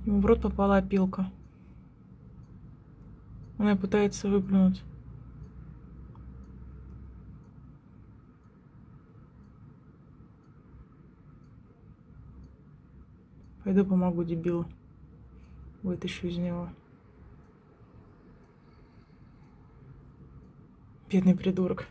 Ему в рот попала опилка. Она пытается выплюнуть. Пойду помогу дебилу. Вытащу из него. Бедный придурок.